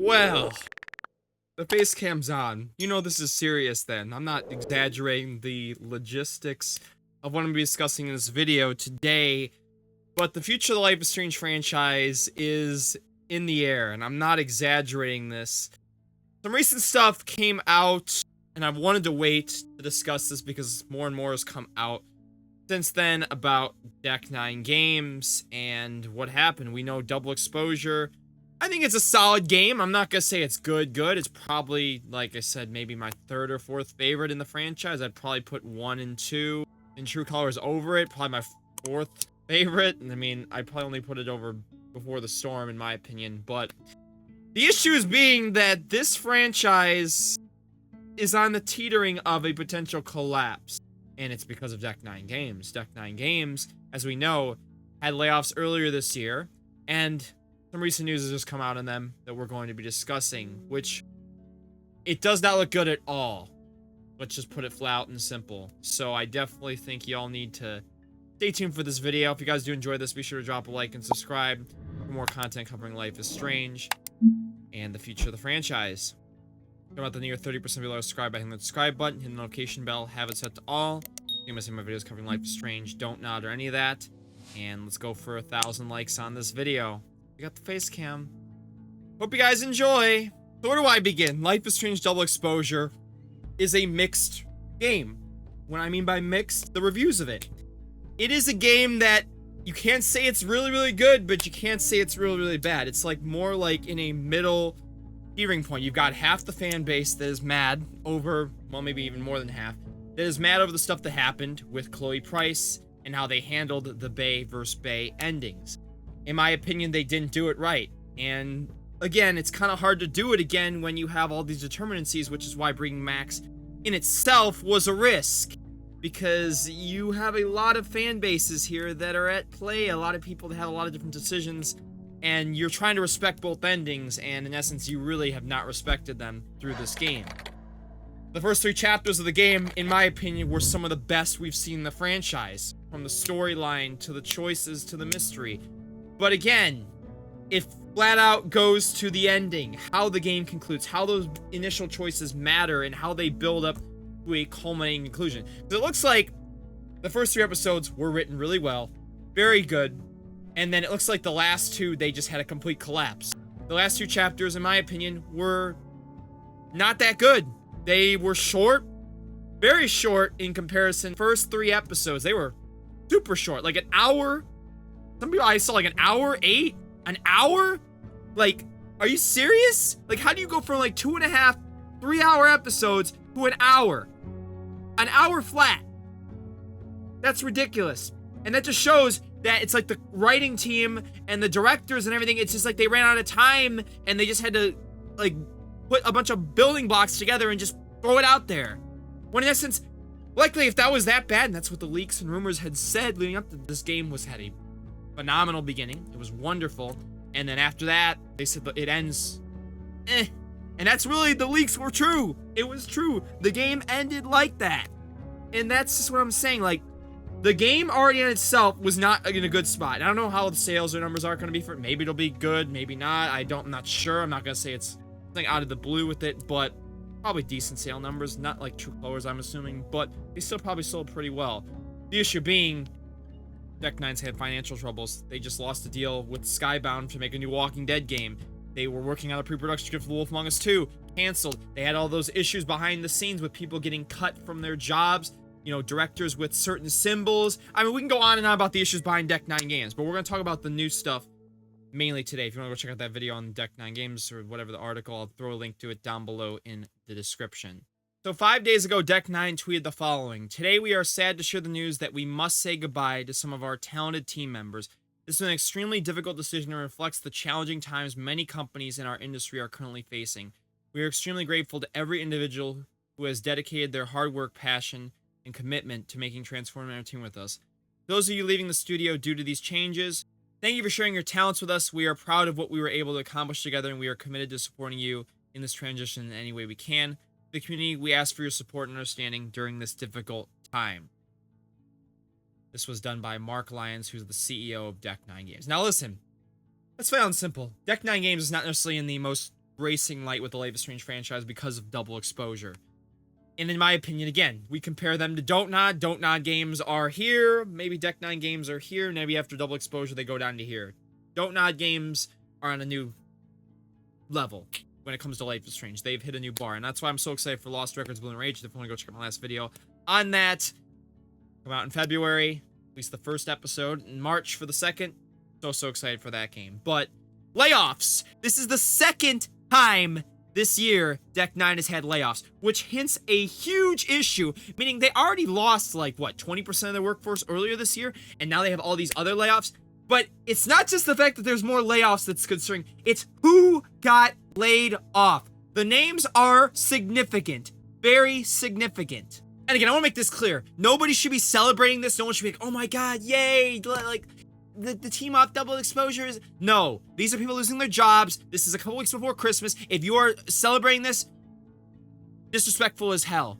Well, the face cam's on. You know this is serious then. I'm not exaggerating the logistics of what I'm going to be discussing in this video today, but the future of the Life is Strange franchise is in the air, and I'm not exaggerating this. Some recent stuff came out, and I've wanted to wait to discuss this because more and more has come out since then about Deck 9 games and what happened. We know Double Exposure. I think it's a solid game. I'm not gonna say it's good. It's probably, like I said, maybe my third or fourth favorite in the franchise. I'd probably put 1 and 2 in True Colors over it. Probably my fourth favorite. And I mean, I'd probably only put it over Before the Storm, in my opinion. But the issues being that this franchise is on the teetering of a potential collapse. And it's because of Deck 9 games. Deck 9 games, as we know, had layoffs earlier this year. And some recent news has just come out on them that we're going to be discussing, which it does not look good at all. Let's just put it flat out and simple. So I definitely think y'all need to stay tuned for this video. If you guys do enjoy this, be sure to drop a like and subscribe for more content covering Life is Strange and the future of the franchise. Talk about the near 30% below subscribe by hitting the subscribe button, hit the notification bell, have it set to all. You miss my videos covering Life is Strange, don't nod or any of that. And let's go for 1,000 likes on this video. We got the face cam. Hope you guys enjoy. So where do I begin? Life is Strange Double Exposure is a mixed game. What I mean by mixed, the reviews of it. It is a game that you can't say it's really good, but you can't say it's really bad. It's like more like in a middle hearing point. You've got half the fan base that is mad over, well, maybe even more than half, that is mad over the stuff that happened with Chloe Price and how they handled the Bay versus Bay endings. In my opinion, they didn't do it right. And again, it's kind of hard to do it again when you have all these determinancies, which is why bringing Max in itself was a risk. Because you have a lot of fan bases here that are at play, a lot of people that have a lot of different decisions, and you're trying to respect both endings, and in essence, you really have not respected them through this game. The first 3 chapters of the game, in my opinion, were some of the best we've seen in the franchise. From the storyline, to the choices, to the mystery. But again, it flat out goes to the ending, how the game concludes, how those initial choices matter, and how they build up to a culminating conclusion. Because it looks like the first 3 episodes were written really well, very good, and then it looks like the last 2, they just had a complete collapse. The last 2 chapters, in my opinion, were not that good. They were short, very short in comparison. First 3 episodes, they were super short, like an hour. Some people I saw like an hour, 8, an hour? Like, are you serious? Like, how do you go from like 2.5, 3-hour episodes to an hour? An hour flat. That's ridiculous. And that just shows that it's like the writing team and the directors and everything, it's just like they ran out of time and they just had to like put a bunch of building blocks together and just throw it out there. When in essence, likely if that was that bad, and that's what the leaks and rumors had said leading up to this game, had a phenomenal beginning. It was wonderful. And then after that, they said it ends And that's really, the leaks were true. It was true. The game ended like that. And that's just what I'm saying. Like, the game already in itself was not in a good spot. I don't know how the sales or numbers are going to be for it. Maybe it'll be good, maybe not. I'm not sure. I'm not going to say it's something out of the blue with it, but probably decent sale numbers. Not like True Colors, I'm assuming, but they still probably sold pretty well. The issue being, Deck 9's had financial troubles. They just lost a deal with Skybound to make a new Walking Dead game. They were working on a pre-production script for The Wolf Among Us 2. Canceled. They had all those issues behind the scenes with people getting cut from their jobs. You know, directors with certain symbols. I mean, we can go on and on about the issues behind Deck 9 games, but we're going to talk about the new stuff mainly today. If you want to go check out that video on Deck 9 games or whatever the article, I'll throw a link to it down below in the description. So 5 days ago, Deck 9 tweeted the following. Today, we are sad to share the news that we must say goodbye to some of our talented team members. This is an extremely difficult decision and reflects the challenging times many companies in our industry are currently facing. We are extremely grateful to every individual who has dedicated their hard work, passion, and commitment to making transformative entertainment with us. Those of you leaving the studio due to these changes, thank you for sharing your talents with us. We are proud of what we were able to accomplish together, and we are committed to supporting you in this transition in any way we can. The community, we ask for your support and understanding during this difficult time. This was done by Mark Lyons, who's the CEO of Deck 9 Games. Now listen, let's play on simple. Deck 9 Games is not necessarily in the most racing light with the Life is Strange franchise because of double exposure. And in my opinion, again, we compare them to Don't Nod. Don't Nod games are here. Maybe Deck 9 games are here. Maybe after double exposure, they go down to here. Don't Nod games are on a new level when it comes to Life is Strange. They've hit a new bar. And that's why I'm so excited for Lost Records Bloom Rage. If you want to go check out my last video on that. Come out in February. At least the first episode. In March for the second. So excited for that game. But Layoffs. This is the second time this year, Deck 9 has had layoffs, which hints a huge issue, meaning they already lost, like, what, 20% of their workforce earlier this year, and now they have all these other layoffs. But it's not just the fact that there's more layoffs that's concerning, it's who got laid off. The names are significant, very significant. And again, I want to make this clear. Nobody should be celebrating this. No one should be like, oh my god, yay, like, the team-up double exposure is... No, these are people losing their jobs. This is a couple weeks before Christmas. If you are celebrating this, disrespectful as hell.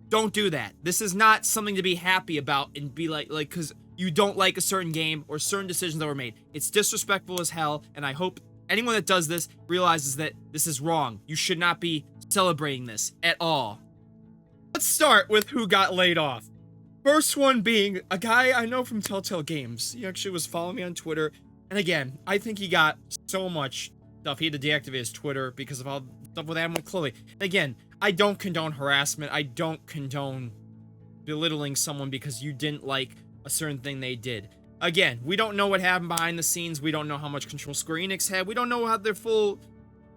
Don't do that. This is not something to be happy about and be like, because you don't like a certain game or certain decisions that were made. It's disrespectful as hell, and I hope anyone that does this realizes that this is wrong. You should not be celebrating this at all. Let's start with who got laid off. First one being a guy I know from Telltale Games. He actually was following me on Twitter. And again, I think he got so much stuff. He had to deactivate his Twitter because of all the stuff with Adam Chloe. And again, I don't condone harassment. I don't condone belittling someone because you didn't like a certain thing they did. Again, we don't know what happened behind the scenes. We don't know how much control Square Enix had. We don't know how their full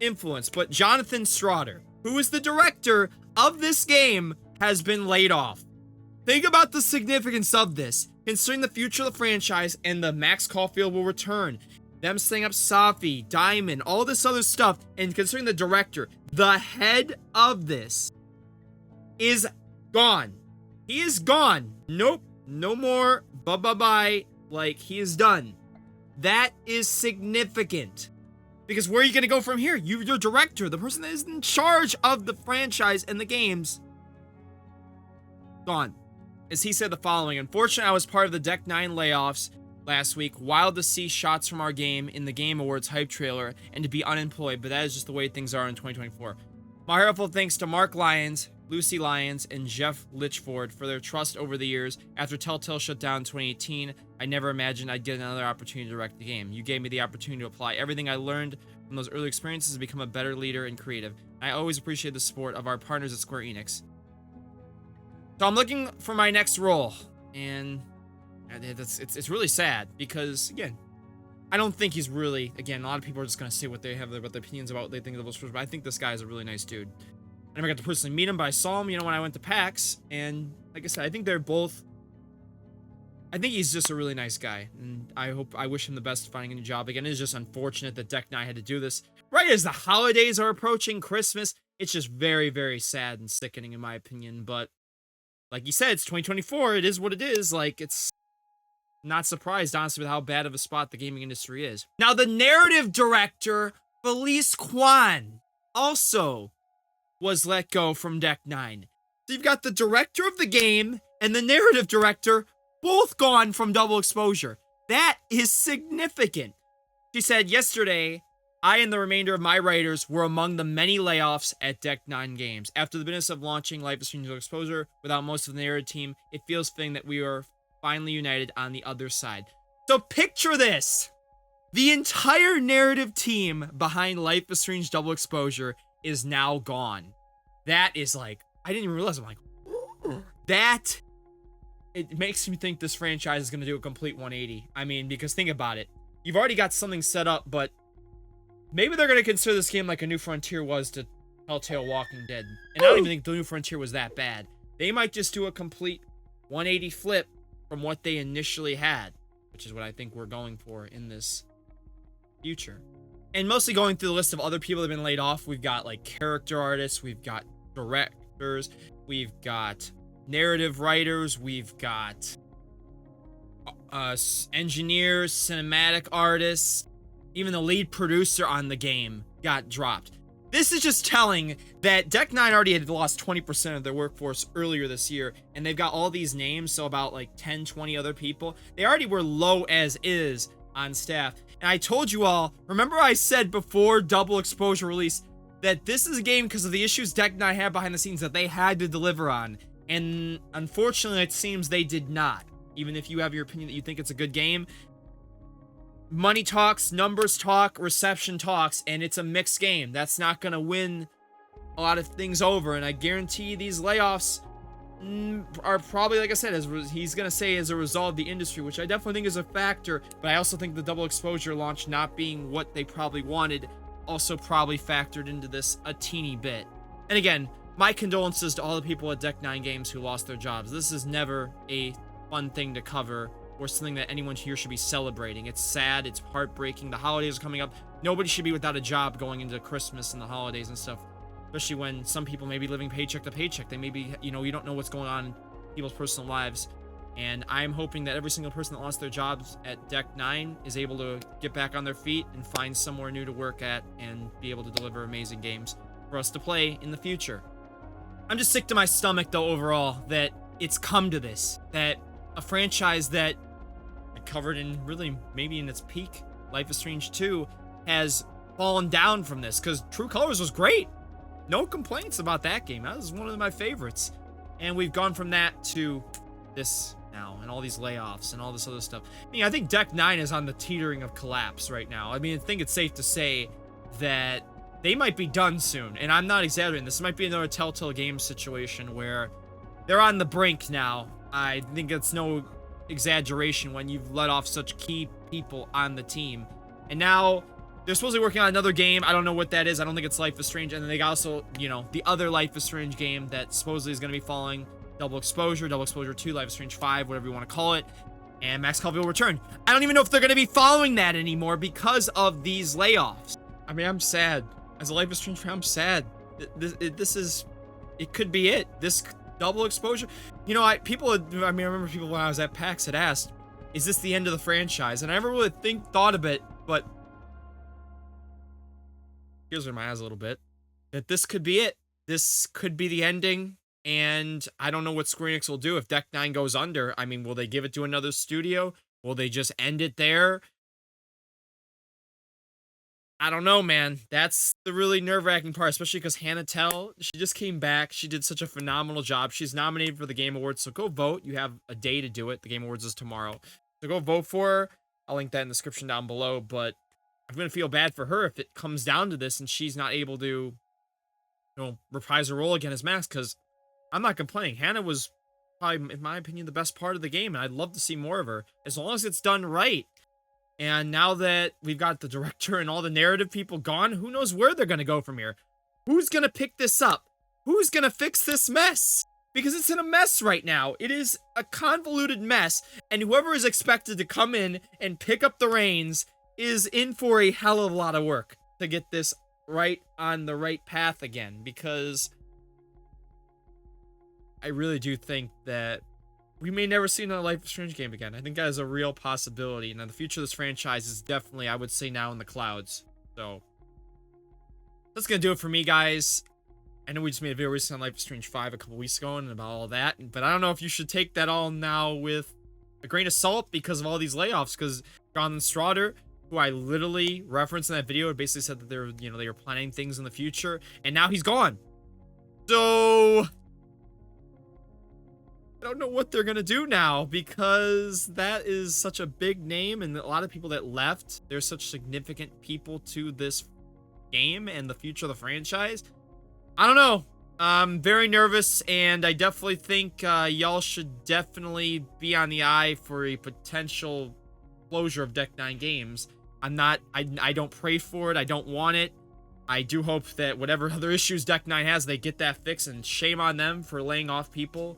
influence. But Jonathan Strader, who is the director of this game, has been laid off. Think about the significance of this, considering the future of the franchise and the Max Caulfield will return. Them setting up Safi, Diamond, all this other stuff, and considering the director, the head of this, is gone. He is gone. Nope, no more, bye-bye-bye, like, he is done. That is significant. Because where are you going to go from here? You're your director, the person that is in charge of the franchise and the games. Gone. As he said the following, unfortunately, I was part of the Deck 9 layoffs last week. Wild to see shots from our game in the Game Awards hype trailer and to be unemployed, but that is just the way things are in 2024. My heartfelt thanks to Mark Lyons, Lucy Lyons, and Jeff Litchford for their trust over the years. After Telltale shut down in 2018, I never imagined I'd get another opportunity to direct the game. You gave me the opportunity to apply everything I learned from those early experiences to become a better leader and creative. I always appreciate the support of our partners at Square Enix. So I'm looking for my next role, and it's really sad because, again, I don't think he's really, again, a lot of people are just going to say what they have about their opinions about what they think of those, but I think this guy is a really nice dude. I never got to personally meet him, but I saw him, when I went to PAX, and like I said, I think he's just a really nice guy, and I wish him the best finding a new job. Again, it's just unfortunate that Deck 9 had to do this right as the holidays are approaching, Christmas. It's just very, very sad and sickening in my opinion, but like you said, it's 2024. It is what it is. Like, it's not surprised, honestly, with how bad of a spot the gaming industry is. Now, the narrative director, Felice Kwan, also was let go from Deck 9. So you've got the director of the game and the narrative director both gone from double exposure. That is significant. She said, yesterday, I and the remainder of my writers were among the many layoffs at Deck 9 Games. After the business of launching Life is Strange Double Exposure without most of the narrative team, it feels fitting that we are finally united on the other side. So picture this. The entire narrative team behind Life is Strange Double Exposure is now gone. That is like, I didn't even realize. I'm like, that, it makes me think this franchise is going to do a complete 180. I mean, because think about it. You've already got something set up, but maybe they're going to consider this game like a New Frontier was to Telltale Walking Dead. And I don't even think the New Frontier was that bad. They might just do a complete 180 flip from what they initially had, which is what I think we're going for in this future. And mostly going through the list of other people that have been laid off, we've got like character artists, we've got directors, we've got narrative writers, we've got engineers, cinematic artists. Even the lead producer on the game got dropped. This is just telling that Deck 9 already had lost 20% of their workforce earlier this year, and they've got all these names, so about like 10, 20 other people. They already were low as is on staff. And I told you all, remember I said before Double Exposure release, that this is a game because of the issues Deck 9 had behind the scenes that they had to deliver on. And unfortunately, it seems they did not. Even if you have your opinion that you think it's a good game, money talks, numbers talk, reception talks, and it's a mixed game. That's not going to win a lot of things over. And I guarantee these layoffs are probably, like I said, as he's going to say, as a result of the industry, which I definitely think is a factor. But I also think the double exposure launch not being what they probably wanted also probably factored into this a teeny bit. And again, my condolences to all the people at Deck 9 Games who lost their jobs. This is never a fun thing to cover or something that anyone here should be celebrating. It's sad, it's heartbreaking. The holidays are coming up. Nobody should be without a job going into Christmas and the holidays and stuff, especially when some people may be living paycheck to paycheck. They may be, you don't know what's going on in people's personal lives. And I'm hoping that every single person that lost their jobs at Deck 9 is able to get back on their feet and find somewhere new to work at and be able to deliver amazing games for us to play in the future. I'm just sick to my stomach, though, overall, that it's come to this. That a franchise that I covered in, really, maybe in its peak, Life is Strange 2, has fallen down from this. Because True Colors was great. No complaints about that game. That was one of my favorites. And we've gone from that to this now, and all these layoffs and all this other stuff. I think Deck 9 is on the teetering of collapse right now. I think it's safe to say that they might be done soon, and I'm not exaggerating. This might be another Telltale Games situation where they're on the brink now. I think it's no exaggeration when you've let off such key people on the team. And now they're supposed to be working on another game. I don't know what that is. I don't think it's Life is Strange. And then they also, the other Life is Strange game that supposedly is going to be following Double Exposure 2, Life is Strange 5, whatever you want to call it. And Max Caulfield will return. I don't even know if they're going to be following that anymore because of these layoffs. I'm sad. As a Life is Strange fan, I'm sad. It could be it. This Double Exposure. I remember people when I was at PAX had asked, is this the end of the franchise? And I never really thought of it, but here's where my eyes a little bit. That this could be it. This could be the ending. And I don't know what Square Enix will do if Deck 9 goes under. Will they give it to another studio? Will they just end it there? I don't know, man. That's the really nerve-wracking part, especially because Hannah Tell, she just came back. She did such a phenomenal job. She's nominated for the Game Awards, so go vote. You have a day to do it. The Game Awards is tomorrow. So go vote for her. I'll link that in the description down below, but I'm going to feel bad for her if it comes down to this and she's not able to, reprise her role again as Max, because I'm not complaining. Hannah was probably, in my opinion, the best part of the game, and I'd love to see more of her, as long as it's done right. And now that we've got the director and all the narrative people gone, who knows where they're going to go from here? Who's going to pick this up? Who's going to fix this mess? Because it's in a mess right now. It is a convoluted mess, and whoever is expected to come in and pick up the reins is in for a hell of a lot of work to get this right on the right path again, because I really do think that we may never see another Life is Strange game again. I think that is a real possibility. And the future of this franchise is definitely, I would say, now in the clouds. So that's going to do it for me, guys. I know we just made a video recently on Life is Strange 5 a couple weeks ago and about all that. But I don't know if you should take that all now with a grain of salt because of all these layoffs. Because Jonathan Strawder, who I literally referenced in that video, it basically said that they were planning things in the future. And now he's gone. So I don't know what they're going to do now, because that is such a big name, and a lot of people that left, they're such significant people to this game and the future of the franchise. I don't know. I'm very nervous, and I definitely think y'all should definitely be on the eye for a potential closure of Deck 9 Games. I don't pray for it. I don't want it. I do hope that whatever other issues Deck 9 has, they get that fixed, and shame on them for laying off people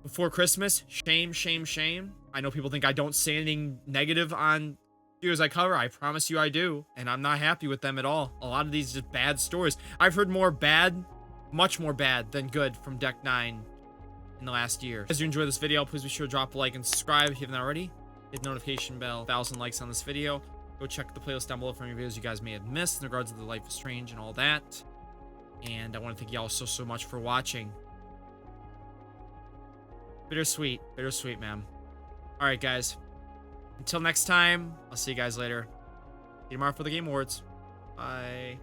before Christmas. Shame, shame, shame. I know people think I don't say anything negative on studios I cover. I promise you I do. And I'm not happy with them at all. A lot of these just bad stories. I've heard more bad, much more bad than good from Deck 9 in the last year. As you enjoyed this video, please be sure to drop a like and subscribe if you haven't already. Hit the notification bell. 1,000 likes on this video. Go check the playlist down below for any videos you guys may have missed in regards to the Life is Strange and all that. And I want to thank y'all so much for watching. Bittersweet, man. Alright, guys. Until next time, I'll see you guys later. See you tomorrow for the Game Awards. Bye.